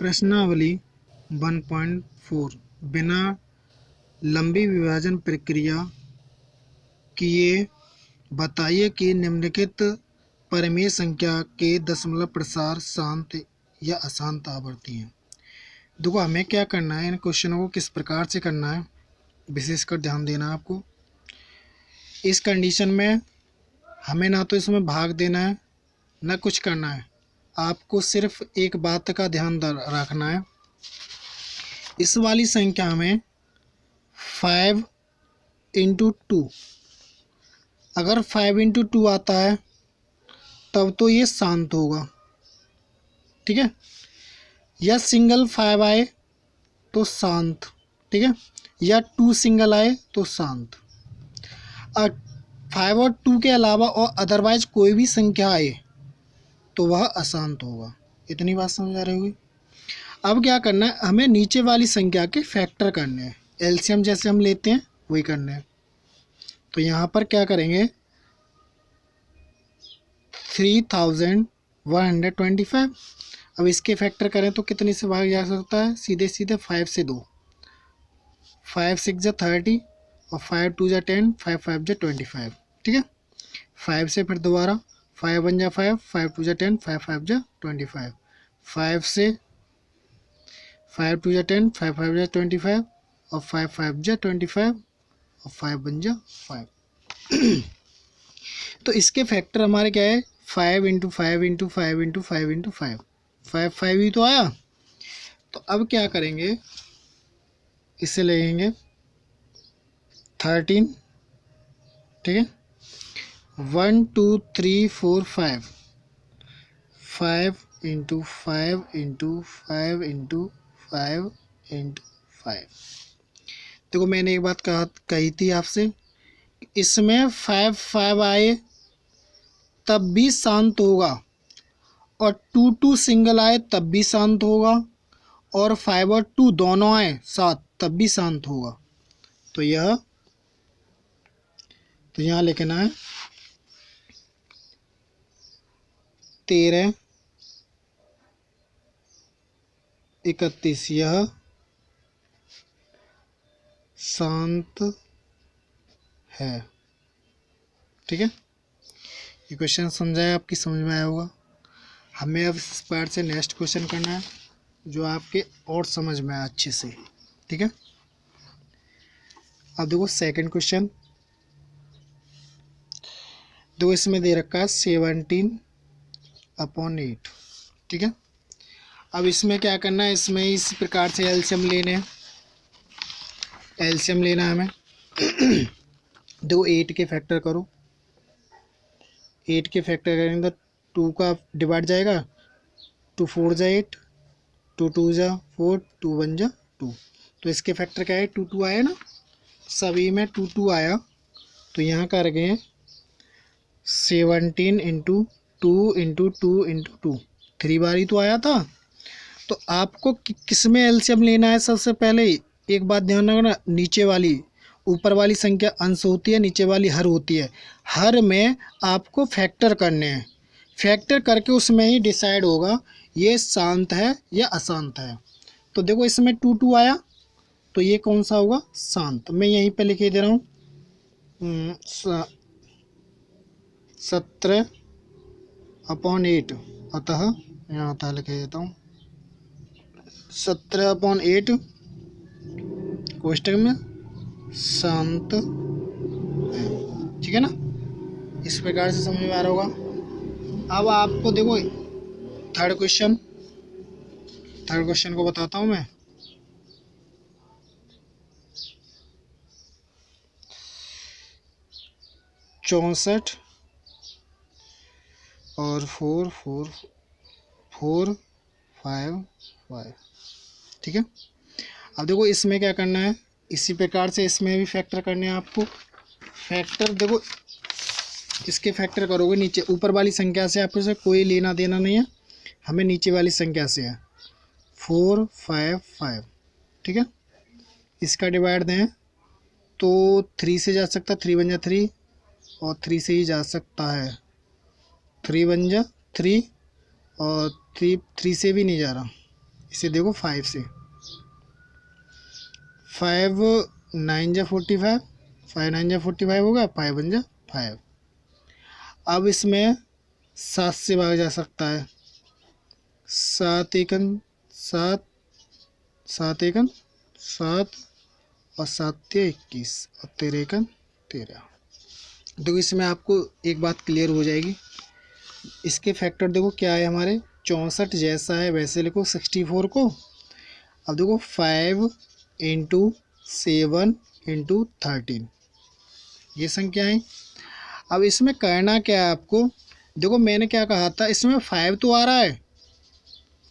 प्रश्नावली 1.4 बिना लंबी विभाजन प्रक्रिया किए बताइए कि निम्नलिखित परिमेय संख्या के दशमलव प्रसार शांत या अशांत आवर्ती हैं। देखो हमें क्या करना है, इन क्वेश्चनों को किस प्रकार से करना है विशेषकर ध्यान देना है आपको। इस कंडीशन में हमें ना तो इसमें भाग देना है ना कुछ करना है, आपको सिर्फ एक बात का ध्यान रखना है। इस वाली संख्या में 5 × 2, अगर 5 × 2 आता है तब तो ये शांत होगा, ठीक है। या सिंगल 5 आए तो शांत, ठीक है, या 2 सिंगल आए तो शांत। और 5 और 2 के अलावा और अदरवाइज कोई भी संख्या आए तो वह अशांत होगा। इतनी बात समझ आ रही होगी। अब क्या करना है, हमें नीचे वाली संख्या के फैक्टर करने हैं, एलसीएम जैसे हम लेते हैं वही करने हैं। तो यहाँ पर क्या करेंगे, 3125। अब इसके फैक्टर करें तो कितने से भाग जा सकता है, सीधे सीधे 5 से 2, 5 6 जा 30 और 5 2 जा 10, 5 5 जा 25, ठीक है। 5 से फिर दोबारा 5 1 जा 5, 5 2 जा 10, 5 5 जा 25, 5 से 5 2 जा 10, 5 5 जा 25 और 5 5 जा 25 और 5 1 जा 5। तो इसके फैक्टर हमारे क्या है, 5 × 5 × 5 × 5 × 5, 5 5 ही तो आया। तो अब क्या करेंगे, इसे लेंगे 13, ठीक है। 1 2 3 4 5, 5 × 5 × 5 × 5 × 5। देखो मैंने एक बात कही थी आपसे, इसमें 5 5 आए तब भी शांत होगा और 2 2 सिंगल आए तब भी शांत होगा और 5 और 2 दोनों आए साथ तब भी शांत होगा। तो यहाँ लिखना है 13 31, यह शांत है, ठीक है। ये क्वेश्चन समझाया, आपकी समझ में आया होगा। हमें अब इस पार्ट से नेक्स्ट क्वेश्चन करना है जो आपके और समझ में आया अच्छे से, ठीक है। अब देखो सेकंड क्वेश्चन, देखो इसमें दे रखा है 17/8, ठीक है। अब इसमें क्या करना है, इसमें इस प्रकार से एलसीएम लेने हैं, एलसीएम लेना है हमें। देखो 8 के फैक्टर करो, 8 के फैक्टर करेंगे तो 2 का डिवाइड जाएगा, 2 4 जा 8, 2 2 जा 4, 2 1 जा 2। तो इसके फैक्टर क्या है, 2 2 आया ना, सभी में 2 2 आया। तो यहाँ कर गए 17 × 2 × 2 × 2, 3 बार ही तो आया था। तो आपको किस में एलसीएम लेना है, सबसे पहले एक बात ध्यान रखना, नीचे वाली ऊपर वाली संख्या अंश होती है, नीचे वाली हर होती है। हर में आपको फैक्टर करने हैं, फैक्टर करके उसमें ही डिसाइड होगा ये शांत है या अशांत है। तो देखो इसमें 2 2 आया तो ये कौन सा होगा, शांत। मैं यहीं पे लिखे दे रहा हूँ 17/8, अतः यहाँ था लिखे देता हूँ 17/8 कोष्टक में शांत है, ठीक है ना। इस प्रकार से समझ में आ रहा होगा। अब आपको देखो थर्ड क्वेश्चन को बताता हूँ मैं। चौंसठ और 4 4 4 5 5, ठीक है। अब देखो इसमें क्या करना है, इसी प्रकार से इसमें भी फैक्टर करने हैं आपको। फैक्टर देखो इसके फैक्टर करोगे नीचे, ऊपर वाली संख्या से आपको से कोई लेना देना नहीं है, हमें नीचे वाली संख्या से है 4 5 5, ठीक है। इसका डिवाइड दें तो 3 से जा सकता, 3 1 जा 3 और 3 से ही जा सकता है, 3 1 जा 3 और 3 से भी नहीं जा रहा, इसे देखो 5 से, 5 9 जा 45, 5 9 जा 45 होगा, 5 1 जा 5। अब इसमें 7 से भागा जा सकता है, 7 एकन 7, 7 एकन 7 और 7 ते 21 और 13 एकन 13। देखो इसमें आपको एक बात क्लियर हो जाएगी। इसके फैक्टर देखो क्या है हमारे, 64 जैसा है वैसे लिखो 64 को। अब देखो 5 इंटू 7 इंटू 13 ये संख्या है। अब इसमें करना क्या है आपको, देखो मैंने क्या कहा था, इसमें 5 तो आ रहा है,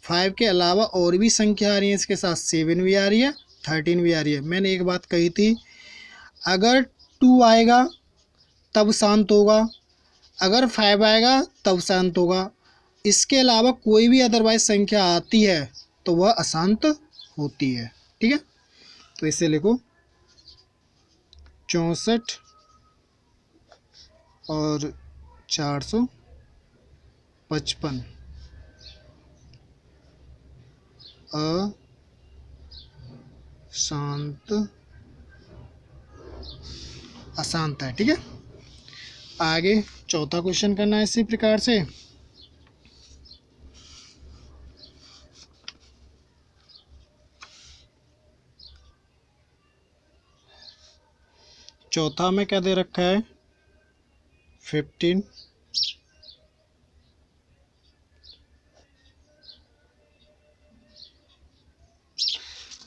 5 के अलावा और भी संख्या आ रही है इसके साथ, 7 भी आ रही है, 13 भी आ रही है। मैंने एक बात कही थी, अगर 2 आएगा तब शांत होगा, अगर 5 आएगा तब शांत होगा, इसके अलावा कोई भी अदरवाइज संख्या आती है तो वह अशांत होती है। ठीक है, तो इसे लिखो 64 और 455 अशांत है। ठीक है, आगे चौथा क्वेश्चन करना है इसी प्रकार से। चौथा में क्या दे रखा है, 15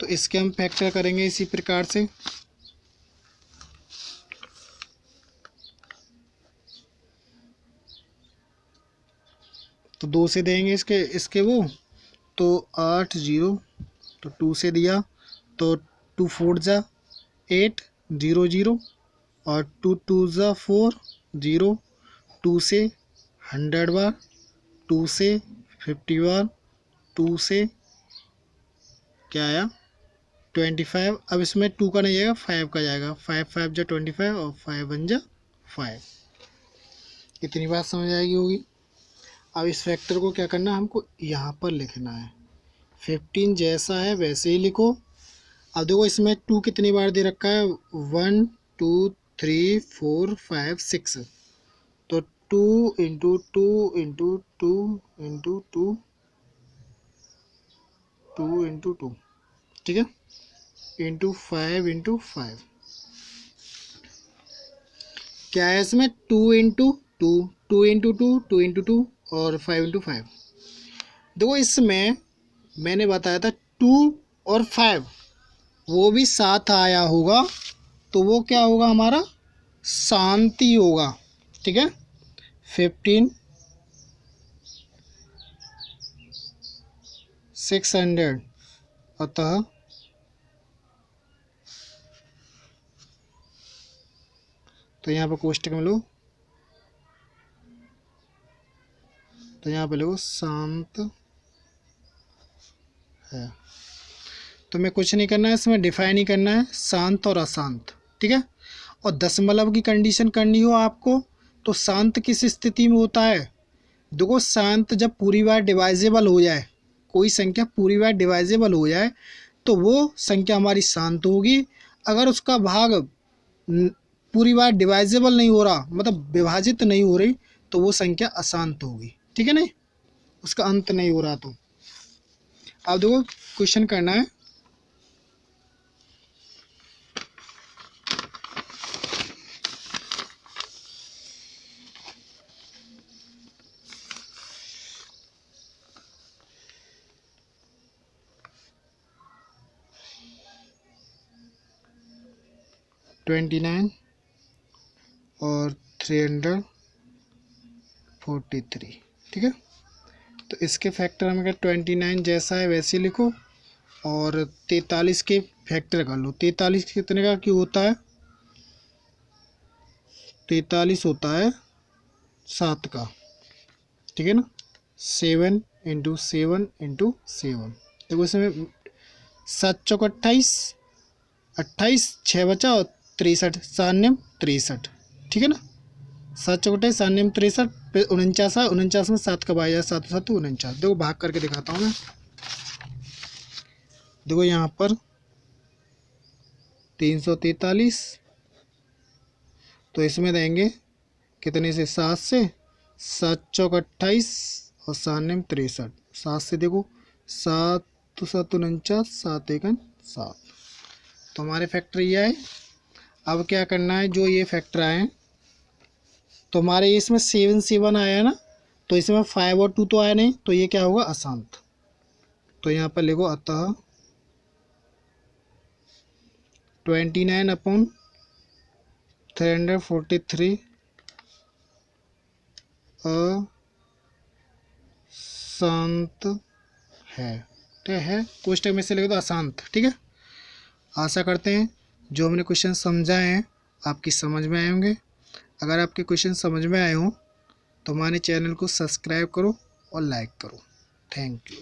तो इसके हम फैक्टर करेंगे इसी प्रकार से। तो 2 से देंगे इसके वो, तो 8 0, तो 2 से दिया तो 2 4 जा 8 0 0 और 2 2 जा 4 0, 2 से 100 बार, 2 से 50 बार, 2 से क्या आया 25। अब इसमें 2 का नहीं जाएगा, 5 का जाएगा, 5 5 जा 25 और 5 1 जा 5। इतनी बात समझ आएगी होगी। अब इस फैक्टर को क्या करना है, हमको यहाँ पर लिखना है, 15 जैसा है वैसे ही लिखो। अब देखो इसमें 2 कितनी बार दे रखा है, 1 2 3 4 5 6, तो 2 इंटू 2 इंटू 2 इंटू 2 2 इंटू 2, ठीक है, इंटू 5 इंटू 5। क्या है इसमें, 2 इंटू 2, 2 इंटू 2, 2 इंटू 2 और 5 इंटू 5। देखो इसमें मैंने बताया था 2 और 5 वो भी साथ आया होगा तो वो क्या होगा हमारा, शांति होगा। ठीक है, 15 600 अतः तो यहाँ पर कोष्टक में लो, तो यहाँ पे लिखो शांत है। तो मैं कुछ नहीं करना है इसमें, डिफाइन ही करना है शांत और अशांत। ठीक है, और दशमलव की कंडीशन करनी हो आपको तो शांत किस स्थिति में होता है, देखो शांत जब पूरी बार डिवाइजेबल हो जाए, कोई संख्या पूरी बार डिवाइजेबल हो जाए तो वो संख्या हमारी शांत होगी। अगर उसका भाग पूरी बार डिवाइजेबल नहीं हो रहा, मतलब विभाजित नहीं हो रही, तो वो संख्या अशांत होगी। ठीक है, नहीं उसका अंत नहीं हो रहा। तो अब देखो क्वेश्चन करना है, $29 और 343। ठीक है, तो इसके फैक्टर हमें 29 जैसा है वैसे लिखो और 43 के फैक्टर कर लो। 43 कितने का क्यों होता है, 43 होता है 7 का। ठीक है ना, 7 इंटू 7 इंटू 7। देखो इसमें 7 चौक 28, 28 6 बचा और 63, 7 63। ठीक है ना, 7 चौक 28, 7 63, फिर 49 है, 49 में 7 कब आया, 7 7 49। देखो भाग करके दिखाता हूँ मैं, देखो यहाँ पर 343, तो इसमें देंगे कितने से, 7 से, 7 चौक 28 और 7 नेम 63, 7 से देखो 7 तो 7 49, 7 एकन 7, तो हमारे फैक्टर ये आए। अब क्या करना है, जो ये फैक्टर आए तो हमारे इसमें 7 7 आया ना, तो इसमें 5 और 2 तो आया नहीं, तो ये क्या होगा, अशांत। तो यहाँ पर लिखो अतः 29/343 अशांत है। ठीक है, क्वेश्चन में से लिखो तो अशांत। ठीक है, आशा करते हैं जो हमने क्वेश्चन समझाए हैं आपकी समझ में आए होंगे। अगर आपके क्वेश्चन समझ में आए हों तो हमारे चैनल को सब्सक्राइब करो और लाइक करो। Thank you.